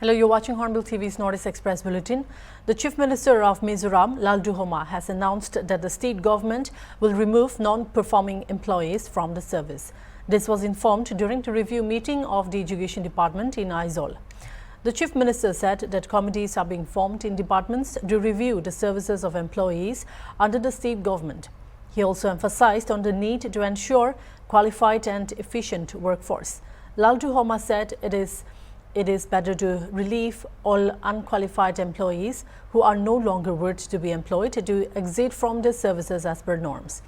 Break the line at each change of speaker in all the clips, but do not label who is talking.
Hello, you're watching Hornbill TV's Northeast Express Bulletin. The Chief Minister of Mizoram, Lalduhoma, has announced that the state government will remove non-performing employees from the service. This was informed during the review meeting of the Education Department in Aizawl. The Chief Minister said that committees are being formed in departments to review the services of employees under the state government. He also emphasized on the need to ensure qualified and efficient workforce. Lalduhoma said it is better to relieve all unqualified employees who are no longer worthy to be employed to exit from the services as per norms.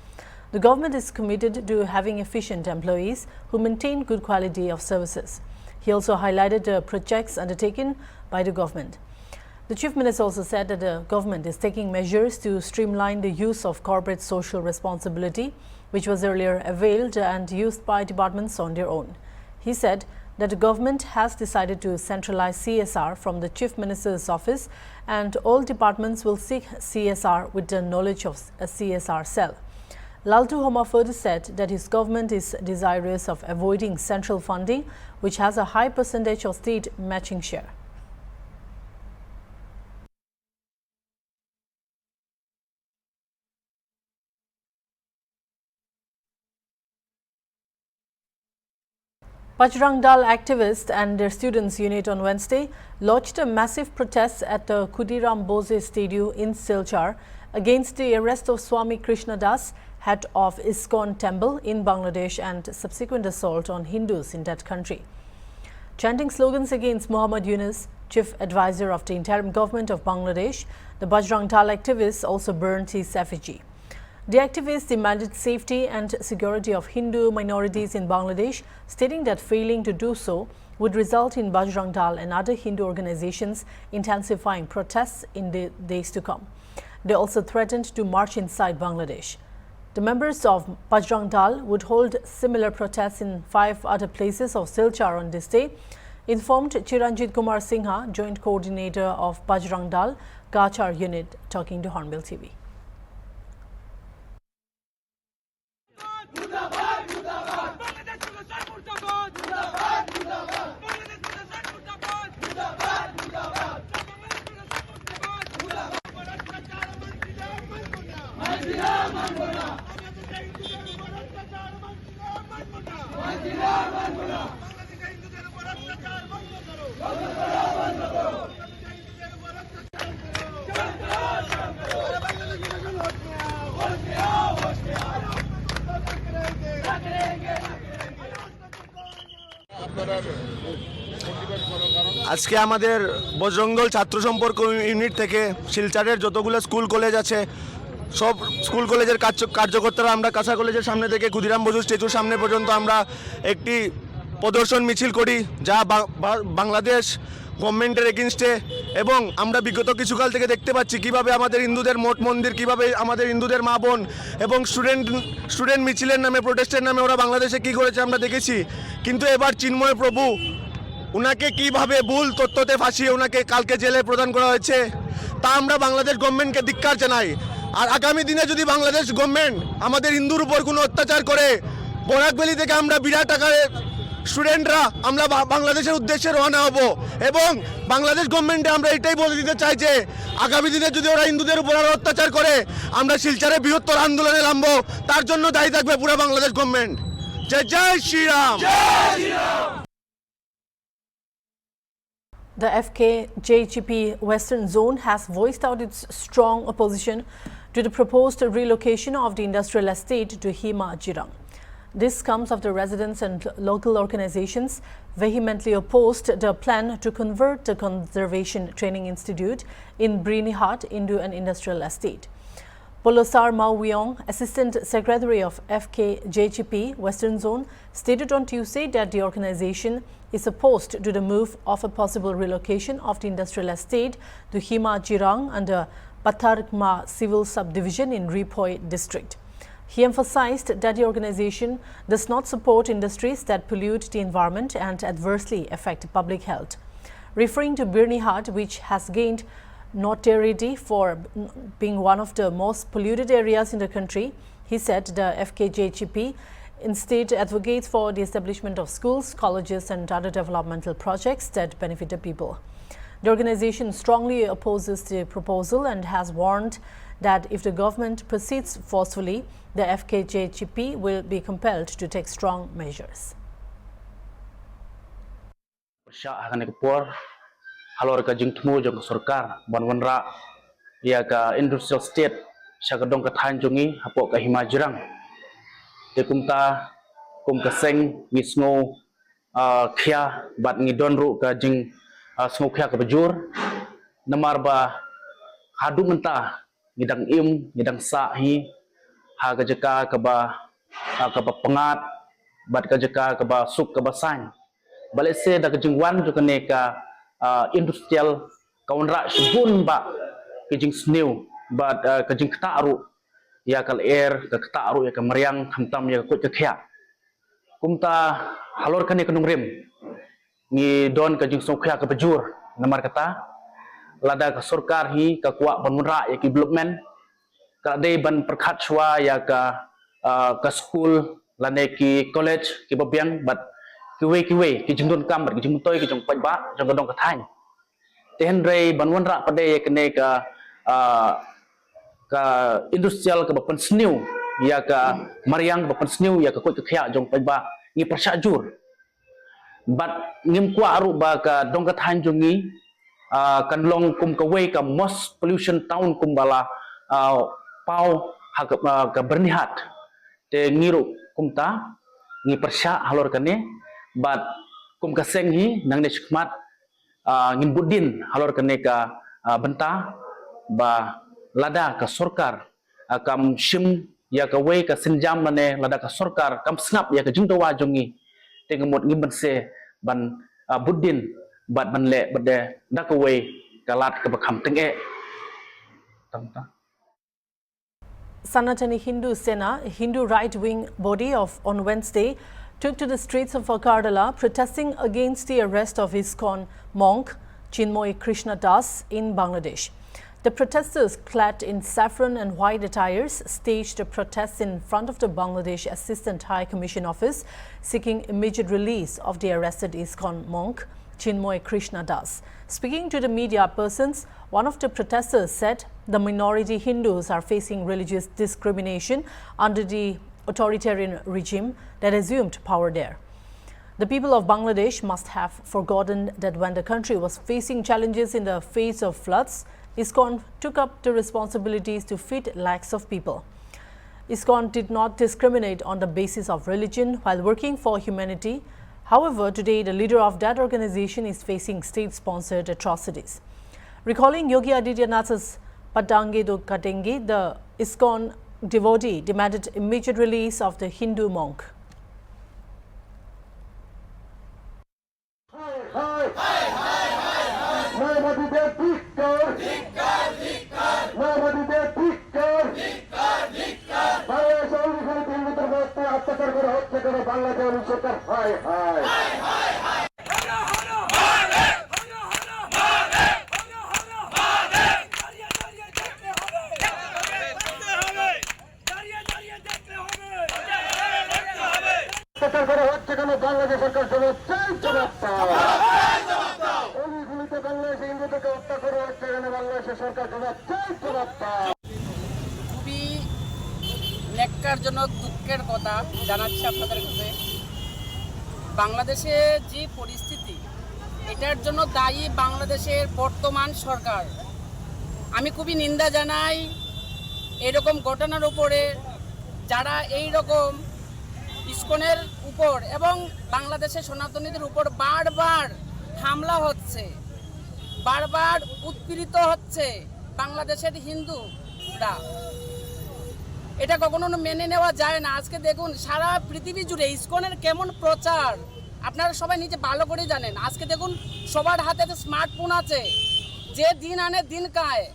The government is committed to having efficient employees who maintain good quality of services. He also highlighted the projects undertaken by the government. The Chief Minister also said that the government is taking measures to streamline the use of corporate social responsibility, which was earlier availed and used by departments on their own. He said that the government has decided to centralize CSR from the Chief Minister's office, and all departments will seek CSR with the knowledge of a CSR cell. Lalduhoma further said that his government is desirous of avoiding central funding, which has a high percentage of state matching share. Bajrang Dal activists and their students unit on Wednesday launched a massive protest at the Khudiram Bose Stadium in Silchar against the arrest of Swami Krishna Das, head of ISKCON temple in Bangladesh, and subsequent assault on Hindus in that country. Chanting slogans against Muhammad Yunus, chief advisor of the interim government of Bangladesh, the Bajrang Dal activists also burned his effigy. The activists demanded safety and security of Hindu minorities in Bangladesh, stating that failing to do so would result in Bajrang Dal and other Hindu organizations intensifying protests in the days to come. They also threatened to march inside Bangladesh. The members of Bajrang Dal would hold similar protests in 5 other places of Silchar on this day, informed Chiranjit Kumar Singha, joint coordinator of Bajrang Dal Gachar unit, talking to Hornbill TV.
আজকে আমাদের বজরংদল ছাত্র সম্পর্ক unit থেকে শিলচরের যতগুলো school college আছে সব school কলেজের কার্যকর্তারা আমরা কাঁচা কলেজের সামনে থেকে ক্ষুদিরাম বসু স্ট্যাচুর সামনে পর্যন্ত আমরা একটি প্রদর্শন মিছিল করি, যা বাংলাদেশ গভর্নমেন্টের এগেইনস্টে। এবং আমরা বিগত কিছুকাল থেকে দেখতে পাচ্ছি কিভাবে আমাদের হিন্দুদের মঠ মন্দির, কিভাবে আমাদের হিন্দুদের মা বোন এবং স্টুডেন্ট মিছিলের নামে, প্রোটেস্টের নামে ওরা বাংলাদেশে কি করেছে আমরা দেখেছি। কিন্তু এবার চিন্ময় প্রভু ওনাকে কিভাবে ভুল তথ্যতে ফাঁসিয়ে ওনাকে কালকে জেলে প্রদান করা হয়েছে, তা আমরা বাংলাদেশ গভর্নমেন্টকে ধিক্কার জানাই। আর আগামী দিনে যদি বাংলাদেশ গভর্নমেন্ট আমাদের হিন্দুর উপর কোনো অত্যাচার করে, বরাকভ্যালি থেকে আমরা বিরাট আকারে স্টুডেন্টরা আমরা বাংলাদেশের উদ্দেশ্যে রওনা হব। এবং বাংলাদেশ গভর্নমেন্টে আমরা এটাই বলে দিতে চাই যে আগামী দিনে যদি ওরা হিন্দুদের উপর আরও অত্যাচার করে, আমরা শিলচরে বৃহত্তর আন্দোলনে নামবো। তার জন্য দায়ী থাকবে পুরো বাংলাদেশ গভর্নমেন্ট। জয় জয় Shriram.
The FKJGP Western Zone has voiced out its strong opposition to the proposed relocation of the industrial estate to Hima Jirang. This comes after residents and local organizations vehemently opposed the plan to convert the Conservation Training Institute in Brinihat into an industrial estate. Polosar Mauwiong, Assistant Secretary of FKJGP Western Zone, stated on Tuesday that the organization is opposed to the move of a possible relocation of the industrial estate to Hima Jirang under Patharkma Civil Subdivision in Riphoi district. He emphasized that the organization does not support industries that pollute the environment and adversely affect public health. Referring to Brinihat, which has gained notoriety for being one of the most polluted areas in the country, he said the FKJGP instead advocates for the establishment of schools, colleges and other developmental projects that benefit the people. The organization strongly opposes the proposal and has warned that if the government proceeds forcefully, the FKJGP will be compelled to take strong measures.
Halor ka jingtmu jong sarkar banwanra ya ka industrial state syakadong ka thanjungi hapo ka himajrang te kumta kum ka seng ngisngo khia bat ngidon ru ka jing sngo khia ka bajur namar ba hadu menta ngidang ngidang sa hi ha ka jaka ka ba pengat bat ka jaka ka ba suk ka ba sang balese da ka jingwan ju ka ne ka industrial kaunra sebun ba kejing snew but kejing ketaru ya kal air ke ketaru ya ke meriang hantam ya kot kekhya kumta halor kan ikunung rim ni don kejing sokhya ke bejur namar kata lada ke sarkar hi ka kuak banmura ya development ka de ban perkhat chwa ya ka school lane ki college ki babiang but kiwe ki jingdon kam ki jingtoy ki jong pajba jong gadong ka thain ten rei banwan ra pade kene ka industrial ka bapan snew ya ka mariang bapan snew ya ka kot ka khya jong pajba ngi persajur but ngim kwa aru ba ka dong ka thain jongi kanlong kum ka we ka most pollution town kumbala pau ha ka bernihat te ngiru kumta ngi persya halor kane but kum kaseng hi nang neskmat ngin budin halor kane ka benta ba lada ka sarkar kam shim ya ka we ka sinjam mane lada ka sarkar kam snap ya ka jingdawa jongi te ngamot ngi banse ban budin bat ban le bade da ka we ka lat ka bakham tenge tamta
Sanatani Hindu Sena, a Hindu right-wing body on Wednesday, took to the streets of Agartala protesting against the arrest of ISKCON monk Chinmoy Krishna Das in Bangladesh. The protesters, clad in saffron and white attires, staged a protest in front of the Bangladesh Assistant High Commission office, seeking immediate release of the arrested ISKCON monk Chinmoy Krishna Das. Speaking to the media persons, one of the protesters said the minority Hindus are facing religious discrimination under the authoritarian regime that assumed power there. The people of Bangladesh must have forgotten that when the country was facing challenges in the face of floods, ISKCON took up the responsibilities to feed lakhs of people. ISKCON did not discriminate on the basis of religion while working for humanity. However, today the leader of that organization is facing state-sponsored atrocities. Recalling Yogi Adityanath's Patange do Katengi, the ISKCON devotee demanded immediate release of the Hindu monk.
খুবই ন্যাক্কারজনক দুঃখের কথা জানাচ্ছি আপনাদের কাছে। বাংলাদেশে যে পরিস্থিতি, এটার জন্য দায়ী বাংলাদেশের বর্তমান সরকার। আমি খুবই নিন্দা জানাই এরকম ঘটনার উপরে, যারা এই রকম ইসকনের উপর এবং বাংলাদেশের সনাতনীদের উপর বারবার হামলা হচ্ছে, বারবার উৎপীড়িত হচ্ছে বাংলাদেশের হিন্দুরা। এটা কখনো মেনে নেওয়া যায় না। আজকে দেখুন সারা পৃথিবী জুড়ে ইসকনের কেমন প্রচার, আপনারা সবাই নিজে ভালো করে জানেন। আজকে দেখুন সবার হাতে তো স্মার্টফোন আছে, যে দিন আনে দিন খায়,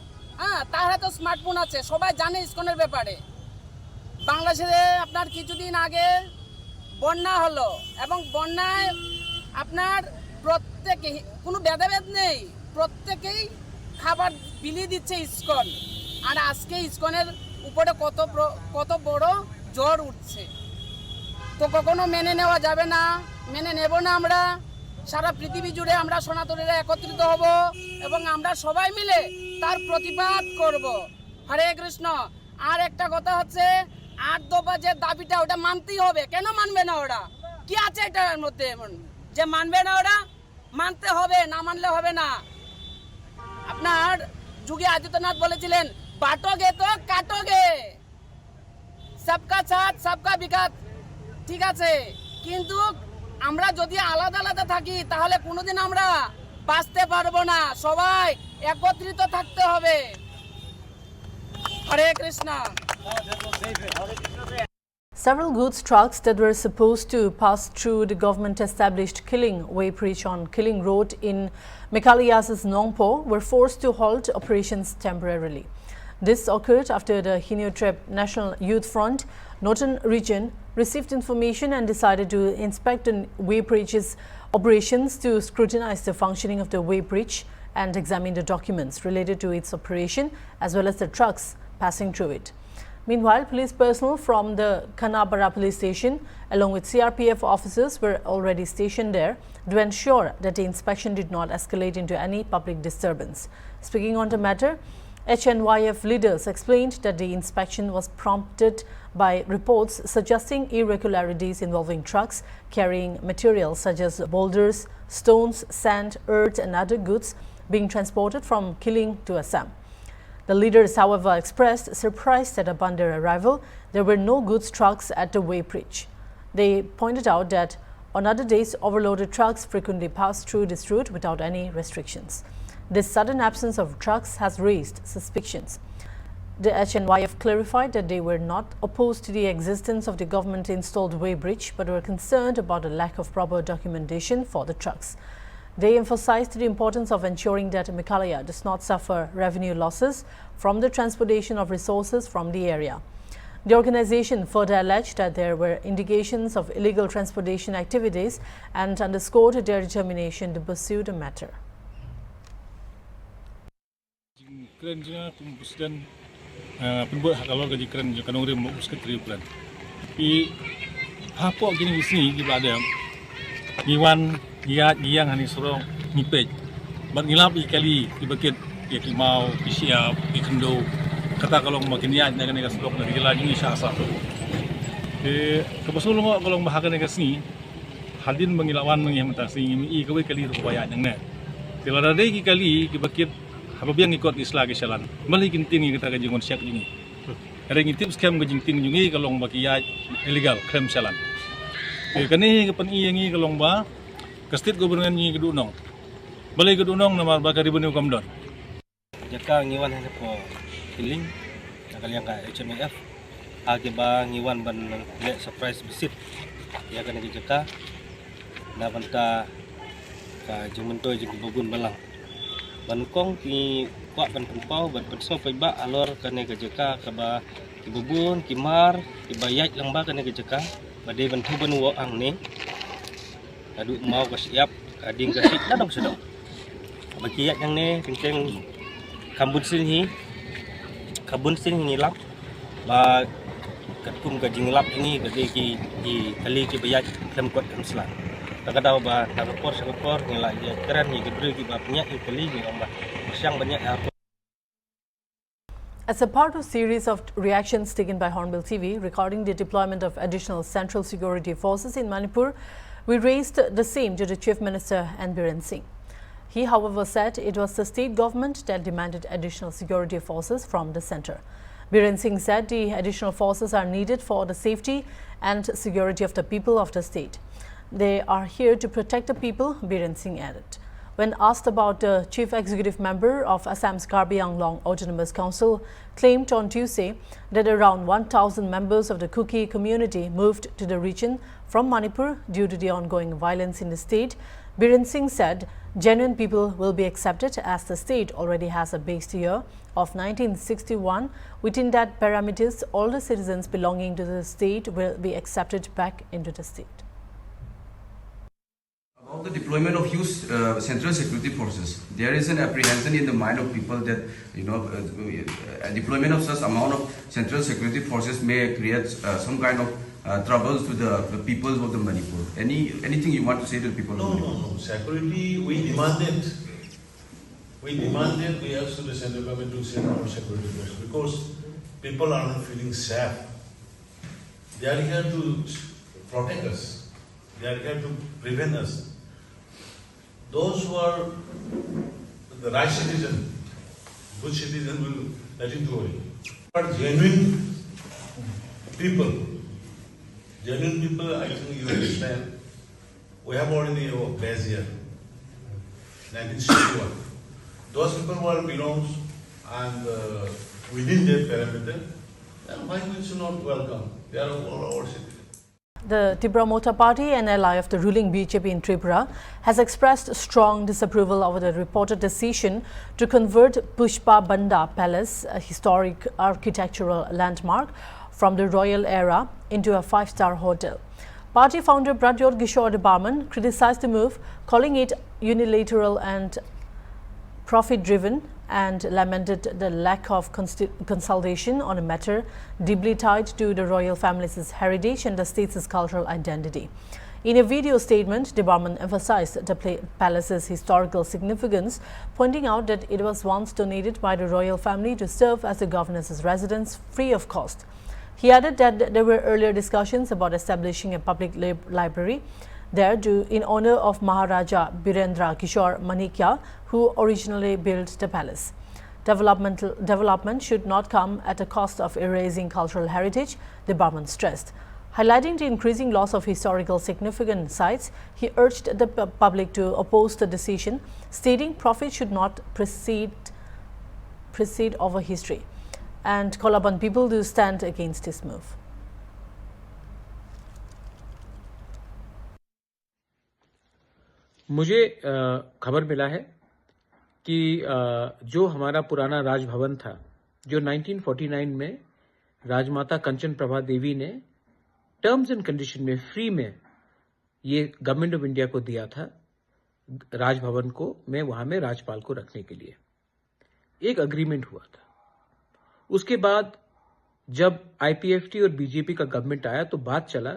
তার হাতে স্মার্টফোন আছে, সবাই জানে ইসকনের ব্যাপারে। বাংলাদেশে আপনার কিছুদিন আগে বন্যা হলো এবং বন্যায় আপনার প্রত্যেকে, কোনো ভেদাভেদ নেই, প্রত্যেকেই খাবার বিলিয়ে দিচ্ছে ইসকন। আর আজকে ইসকনের উপরে কত বড় জ্বর উঠছে, তো কখনো মেনে নেওয়া যাবে না, মেনে নেব না। আমরা সারা পৃথিবী জুড়ে আমরা সনাতনীরা একত্রিত হব এবং আমরা সবাই মিলে তার প্রতিবাদ করব। হরে কৃষ্ণ। আর একটা কথা হচ্ছে 8 দফা যে দাবিটা ওটা মানতেই হবে। কেন মানবে না ওরা? কি আছে এটার মধ্যে এমন যে মানবে না ওরা? মানতে হবে, না মানলে হবে না। আপনার যোগী আদিত্যনাথ বলেছিলেন বাটোগে তো কাটোগে, সবকা সাথ সবকা বিকাশ। ঠিক আছে, কিন্তু আমরা যদি আলাদা আলাদা থাকি তাহলে কোনোদিন আমরা বাঁচতে পারবো না। সবাই একত্রিত থাকতে হবে। হরে Krishna.
Several goods trucks that were supposed to pass through the government-established Killing weighbridge on Killing Road in Meghalaya's Nongpo were forced to halt operations temporarily. This occurred after the Hinyotrep National Youth Front, Northern Region, received information and decided to inspect the weighbridge's operations to scrutinize the functioning of the weighbridge and examine the documents related to its operation as well as the trucks passing through it. Meanwhile, police personnel from the Khanabara police station along with CRPF officers were already stationed there to ensure that the inspection did not escalate into any public disturbance. Speaking on the matter, HNYF leaders explained that the inspection was prompted by reports suggesting irregularities involving trucks carrying materials such as boulders, stones, sand, earth and other goods being transported from Killing to Assam. The leaders, however, expressed surprise that upon their arrival, there were no goods trucks at the weighbridge. They pointed out that on other days, overloaded trucks frequently pass through this route without any restrictions. This sudden absence of trucks has raised suspicions. The HNYF clarified that they were not opposed to the existence of the government-installed weighbridge, but were concerned about the lack of proper documentation for the trucks. They emphasized the importance of ensuring that Meghalaya does not suffer revenue losses from the transportation of resources from the area. The organization further alleged that there were indications of illegal transportation activities and underscored their determination to pursue the matter.
Keren juga pembusdan penbuat hak kalau gaji keren juga kan orang mau uskat triulan. Di apa gini sini di ada Iwan yang hani sorong nipej. Bat ngilap ikali di bakit ya kimau siap di kendo kata kalau makin niat dengan negas blok dari lagi ni syasa. Kepasul lo kalau bahagian negas ni hadin mengilawan mengihamatan sini i kawai kali rupayan yang net. Kalau ada lagi kali di bakit habang ikut isla ke jalan, malah ginting kita ke jengon siak ini. Ada ngintip scam ke ginting jungi kalau bakiya illegal krem jalan. Kani kapan ini kalau ke state gubernur ni kedunong, balai kedunong nama bakar ribu ni kamdon.
Jaka ngiwan hanya po Killing, nakaliang ka HMF, agi ba ngiwan ban le surprise visit, ya kan lagi jaka, na banta ka jumentoy jeng bugun balang. Banukong ki kuat ban pempau ban penso paiba alor kane ka jaka ka ba ki bubun ki mar ki bayat lang ba kane ka jaka, bade ban thu ban wo ang ni. Adu mau ka siap, ading ka sit dadong sedok. Bakiat yang ni kenceng kabun sini ngilap ba katum ka jinglap ini gade ki kali ki bayat klem kot kam selan. Kadang ba sakapor ngila ya keren ni gedre ki ba punya kali ni ba siang banyak apa.
As a part of series of reactions taken by Hornbill TV regarding the deployment of additional central security forces in Manipur, we raised the same to the Chief Minister N. Biren Singh. He, however, said it was the state government that demanded additional security forces from the centre. Biren Singh said the additional forces are needed for the safety and security of the people of the state. They are here to protect the people, Biren Singh added. When asked about the chief executive member of Assam's Karbi Anglong Autonomous Council claimed on Tuesday that around 1,000 members of the Kuki community moved to the region from Manipur due to the ongoing violence in the state, Biren Singh said genuine people will be accepted as the state already has a base year of 1961. Within that parameters, all the citizens belonging to the state will be accepted back into the state.
About the deployment of huge central security forces, there is an apprehension in the mind of people that a deployment of such amount of central security forces may create some kind of troubles to the people of the Manipur. Anything you want to say to the people of Manipur?
No. Security, we demand it. we demanded we asked the central government to send our security force because people are not feeling safe. They are here to protect us. They are here to prevent us. Those who are the right citizen, good citizen will let him go away. But genuine people, I think you understand. We have already a base here, 1961. Those people who are belongs and within their parameter, then why we should not welcome? They are all our citizens.
The Tripura Motor Party, an ally of the ruling BJP in Tripura, has expressed strong disapproval over the reported decision to convert Pushpabanta Palace, a historic architectural landmark from the royal era, into a five-star hotel. Party founder Pradyot Kishore Barman criticized the move, calling it unilateral and profit-driven, and lamented the lack of consultation on a matter deeply tied to the royal family's heritage and the state's cultural identity. In a video statement, De Barman emphasized the palace's historical significance, pointing out that it was once donated by the royal family to serve as the governor's residence free of cost. He added that there were earlier discussions about establishing a public library there in honor of Maharaja Birendra Kishore Manikya, who originally built the palace. Development should not come at the cost of erasing cultural heritage, De Barman stressed. Highlighting the increasing loss of historical significant sites, he urged the public to oppose the decision, stating profit should not precede over history, and call upon people to stand against this move.
मुझे खबर मिला है कि जो हमारा पुराना राजभवन था, जो 1949 में राजमाता कंचन प्रभा देवी ने टर्म्स एंड कंडीशन में फ्री में ये गवर्नमेंट ऑफ इंडिया को दिया था, राजभवन को वहां में राजपाल को रखने के लिए एक एग्रीमेंट हुआ था। उसके बाद जब आईपीएफटी और बीजेपी का गवर्नमेंट आया तो बात चला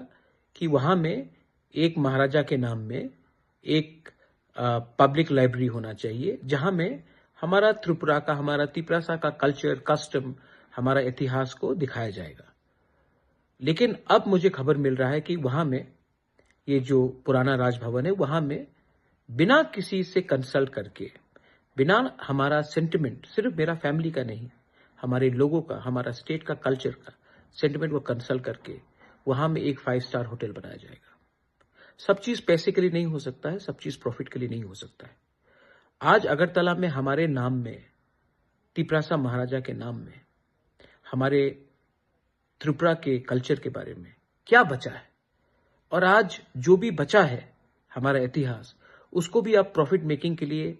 कि वहां में एक महाराजा के नाम में एक पब्लिक लाइब्रेरी होना चाहिए, जहां में हमारा त्रिपुरा का, हमारा तिपरासा का कल्चर, कस्टम, हमारा इतिहास को दिखाया जाएगा। लेकिन अब मुझे खबर मिल रहा है कि वहां में ये जो पुराना राजभवन है, वहां में बिना किसी से कंसल्ट करके, बिना हमारा सेंटिमेंट, सिर्फ मेरा फैमिली का नहीं, हमारे लोगों का, हमारा स्टेट का कल्चर का सेंटिमेंट को कंसल्ट करके वहां में एक 5-स्टार होटल बनाया जाएगा। सब चीज पैसे के लिए नहीं हो सकता है, सब चीज प्रॉफिट के लिए नहीं हो सकता है। आज अगरतला में हमारे नाम में, तिपरासा महाराजा के नाम में, हमारे त्रिपुरा के कल्चर के बारे में क्या बचा है, और आज जो भी बचा है हमारा इतिहास, उसको भी आप प्रॉफिट मेकिंग के लिए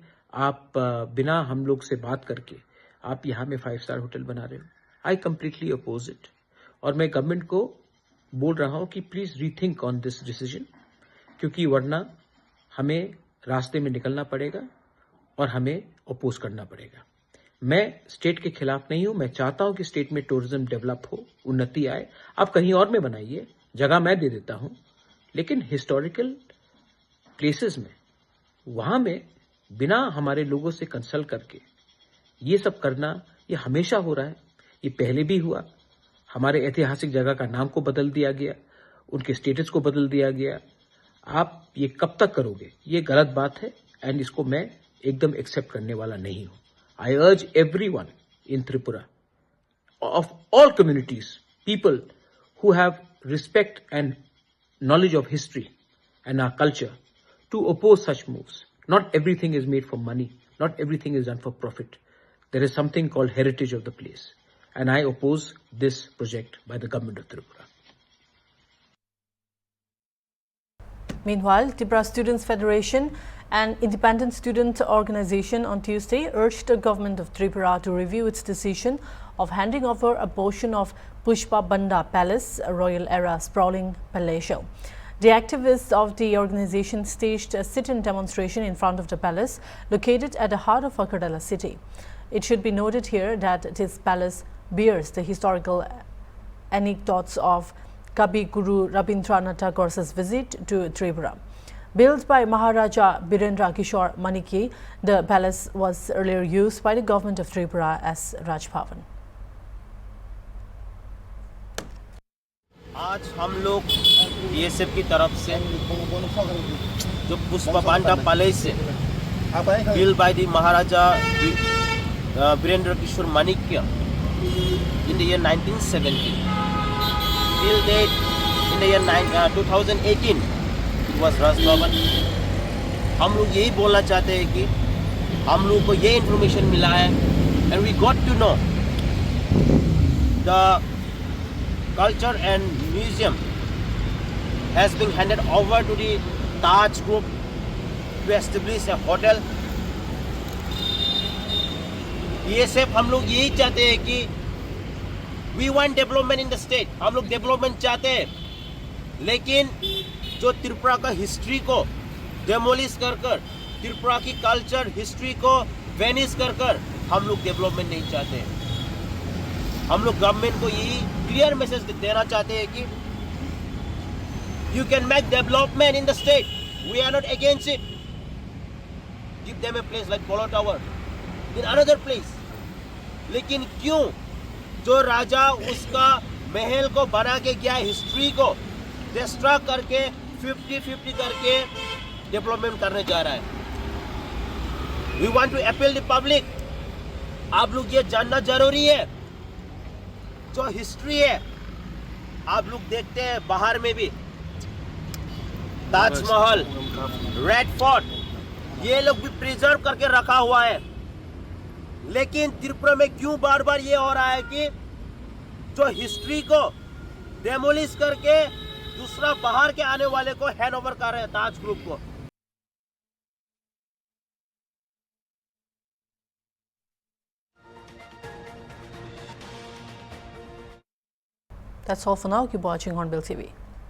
आप बिना हम लोग से बात करके आप यहां में 5-स्टार होटल बना रहे हो। आई कंप्लीटली अपोज इट, और मैं गवर्नमेंट को बोल रहा हूं कि please rethink on this decision, क्योंकि वरना हमें रास्ते में निकलना पड़ेगा और हमें अपोज करना पड़ेगा। मैं स्टेट के खिलाफ नहीं हूं, मैं चाहता हूं कि स्टेट में टूरिज्म डेवलप हो, उन्नति आए। आप कहीं और में बनाइए, जगह मैं दे देता हूं, लेकिन हिस्टोरिकल प्लेसेस में, वहां में बिना हमारे लोगों से कंसल्ट करके ये सब करना, ये हमेशा हो रहा है। ये पहले भी हुआ, हमारे ऐतिहासिक जगह का नाम को बदल दिया गया, उनके स्टेटस को बदल दिया गया। आप ये कब तक करोगे? ये गलत बात है, एंड इसको मैं एकदम एक्सेप्ट करने वाला नहीं हूं। आई अर्ज everyone in Tripura, of all communities, people who have respect and knowledge of history and our culture, to oppose such moves. Not everything is made for money. Not everything is done for profit. There is something called heritage of the place. And I oppose this project by the government of Tripura.
Meanwhile, Tripura Students Federation, an independent student organization, on Tuesday urged the government of Tripura to review its decision of handing over a portion of Pushpabanta Palace, a royal-era sprawling palatial. The activists of the organization staged a sit-in demonstration in front of the palace, located at the heart of Agartala city. It should be noted here that this palace bears the historical anecdotes of Kavi Guru Rabindranath Tagore's visit to Tripura. Built by Maharaja Birendra Kishore Maniki, the palace was earlier used by the government of Tripura as Raj Bhavan.
आज हम लोग BSF की तरफ से जो पुष्पबांटा palace है built by the Maharaja Birendra Kishore Manikya in the year 1970 till date in the year 2018 it was Raj Bhavan. हम लोग यही बोलना चाहते हैं कि हम लोग को ये इन्फॉर्मेशन मिला है and we got to know the culture and museum has been handed over to the Taj Group to establish a hotel. BSF हम लोग यही चाहते हैं कि we want development in the state. हम लोग डेवलपमेंट चाहते हैं, लेकिन जो त्रिपुरा का हिस्ट्री को डेमोलिश कर कर, त्रिपुरा की कल्चर हिस्ट्री को वेनिश कर कर हम लोग डेवलपमेंट नहीं चाहते। हम लोग गवर्नमेंट को यही क्लियर मैसेज देना चाहते हैं कि you can make development in the state. We are not against it. Give them a place like Polo Tower in another place. लेकिन क्यों जो राजा उसका महल को बना के गया, हिस्ट्री को डिस्ट्रॉय करके 50-50 करके डेवलपमेंट करने जा रहा है। We want to appeal the public. आप लोग ये जानना जरूरी है, जो हिस्ट्री है आप लोग देखते हैं बाहर में भी ताजमहल, रेड फोर्ट, ये लोग भी प्रिजर्व करके रखा हुआ है। लेकिन त्रिपुरा में क्यों बार बार ये हो रहा है कि जो हिस्ट्री को डेमोलिश करके दूसरा बाहर के आने वाले को हैंड ओवर कर रहे हैं ताज ग्रुप को।
That's all for now. Keep watching Hornbill TV.